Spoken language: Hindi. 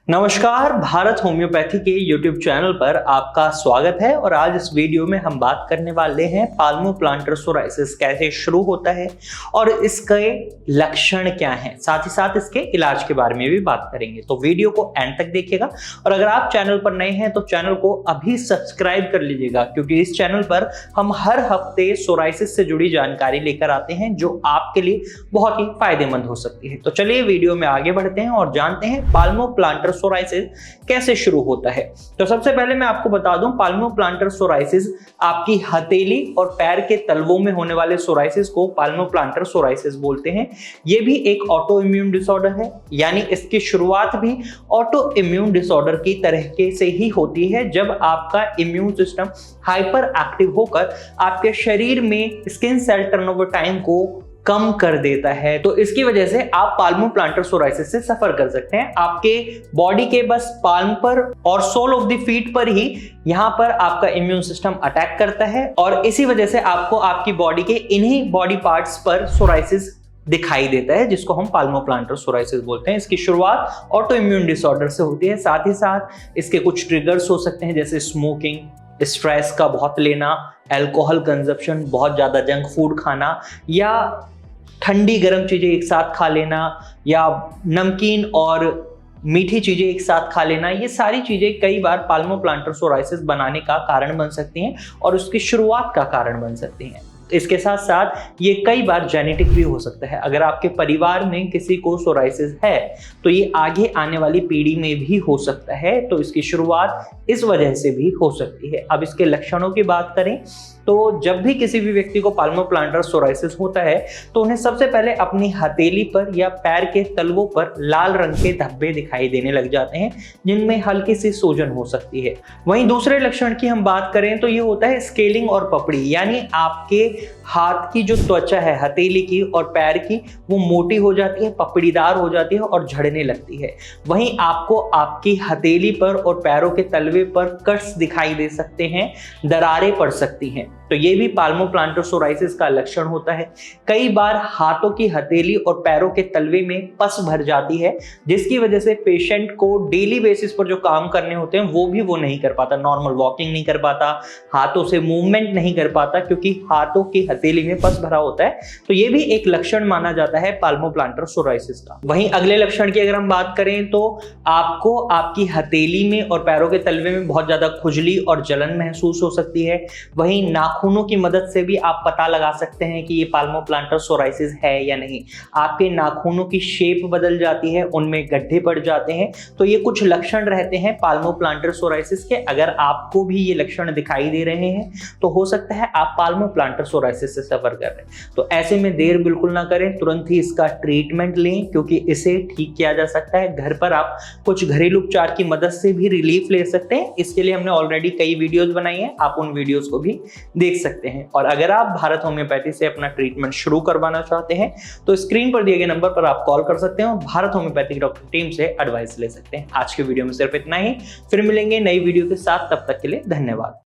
नमस्कार, भारत होम्योपैथी के YouTube चैनल पर आपका स्वागत है। और आज इस वीडियो में हम बात करने वाले हैं पाल्मोप्लांटर सोराइसिस कैसे शुरू होता है और इसके लक्षण क्या हैं, साथ ही साथ इसके इलाज के बारे में भी बात करेंगे। तो वीडियो को एंड तक देखिएगा और अगर आप चैनल पर नए हैं तो चैनल को अभी सब्सक्राइब कर लीजिएगा, क्योंकि इस चैनल पर हम हर हफ्ते सोराइसिस से जुड़ी जानकारी लेकर आते हैं जो आपके लिए बहुत ही फायदेमंद हो सकती है। तो चलिए वीडियो में आगे बढ़ते हैं और जानते हैं पाल्मोप्लांटर सोराइसिस कैसे शुरू होता है। तो सबसे पहले मैं आपको बता दूं, पाल्मोप्लांटर सोराइसिस आपकी हथेली और पैर के तलवों में होने वाले सोराइसिस को पाल्मोप्लांटर सोराइसिस बोलते हैं। यह भी एक ऑटो इम्यून डिसऑर्डर है, यानी इसकी शुरुआत भी ऑटो इम्यून डिसऑर्डर की तरह से ही होती है, जब आपका इम्यून सिस्टम हाइपर एक्टिव होकर आपके शरीर में स्किन सेल टर्नओवर टाइम को कम कर देता है। तो इसकी वजह से आप पाल्मोप्लांटर सोराइसिस से सफर कर सकते हैं। आपके बॉडी के बस पाल्म पर और सोल ऑफ द फीट पर ही यहां पर आपका इम्यून सिस्टम अटैक करता है और इसी वजह से आपको आपकी बॉडी के इन्हीं बॉडी पार्ट्स पर सोराइसिस दिखाई देता है, जिसको हम पाल्मोप्लांटर सोराइसिस बोलते हैं। इसकी शुरुआत ऑटो इम्यून डिसऑर्डर से होती है। साथ ही साथ इसके कुछ ट्रिगर्स हो सकते हैं, जैसे स्मोकिंग, स्ट्रेस का बहुत लेना, अल्कोहल कंजप्शन, बहुत ज्यादा जंक फूड खाना या ठंडी गर्म चीजें एक साथ खा लेना या नमकीन और मीठी चीजें एक साथ खा लेना। ये सारी चीजें कई बार पाल्मोप्लांटर सोराइसिस बनाने का कारण बन सकती हैं और उसकी शुरुआत का कारण बन सकती हैं। इसके साथ साथ ये कई बार जेनेटिक भी हो सकता है। अगर आपके परिवार में किसी को सोराइसिस है तो ये आगे आने वाली पीढ़ी में भी हो सकता है, तो इसकी शुरुआत इस वजह से भी हो सकती है। अब इसके लक्षणों की बात करें तो जब भी किसी भी व्यक्ति को पाल्मोप्लांटर सोराइसिस होता है तो उन्हें सबसे पहले अपनी हथेली पर या पैर के तलवों पर लाल रंग के धब्बे दिखाई देने लग जाते हैं, जिनमें हल्की सी सूजन हो सकती है। वहीं दूसरे लक्षण की हम बात करें तो ये होता है स्केलिंग और पपड़ी, यानी आपके हाथ की जो त्वचा है हथेली की और पैर की, वो मोटी हो जाती है, पपड़ीदार हो जाती है और झड़ने लगती है। वहीं आपको आपकी हथेली पर और पैरों के तलवे पर कट्स दिखाई दे सकते हैं, दरारें पड़ सकती हैं। तो ये भी पाल्मोप्लांटर सोराइसिस का लक्षण होता है। कई बार हाथों की हथेली और पैरों के तलवे में पस भर जाती है, जिसकी वजह से पेशेंट को डेली बेसिस पर जो काम करने होते हैं वो नहीं कर पाता। नॉर्मल वॉकिंग नहीं कर पाता, हाथों से मूवमेंट नहीं कर पाता, क्योंकि हाथों की हथेली में पस भरा होता है। तो ये भी एक लक्षण माना जाता है पाल्मोप्लांटर सोराइसिस का। वहीं अगले लक्षण की अगर हम बात करें तो आपको आपकी हथेली में और पैरों के तलवे में बहुत ज्यादा खुजली और जलन महसूस हो सकती है। वहीं नाखूनों की मदद से भी आप पता लगा सकते हैं कि ये पाल्मोप्लांटर सोराइसिस है या नहीं। आपके नाखूनों की शेप बदल जाती है, उनमें गड्ढे पड़ जाते हैं। तो ये कुछ लक्षण रहते हैं पाल्मोप्लांटर सोराइसिस के। अगर आपको भी ये लक्षण दिखाई दे रहे हैं तो हो सकता है आप पाल्मोप्लांटर सोराइसिस से सफर कर रहे हैं। तो ऐसे में देर बिल्कुल ना करें, तुरंत ही इसका ट्रीटमेंट लें, क्योंकि इसे ठीक किया जा सकता है। घर पर आप कुछ घरेलू उपचार की मदद से भी रिलीफ ले सकते हैं। इसके लिए हमने ऑलरेडी कई वीडियोस बनाई हैं, आप उन वीडियोस को भी देख सकते हैं। और अगर आप भारत होम्योपैथी से अपना ट्रीटमेंट शुरू करवाना चाहते हैं तो स्क्रीन पर दिए गए नंबर पर आप कॉल कर सकते हैं और भारत होम्योपैथी डॉक्टर टीम से एडवाइस ले सकते हैं। आज के वीडियो में सिर्फ इतना ही, फिर मिलेंगे नई वीडियो के साथ। तब तक के लिए धन्यवाद।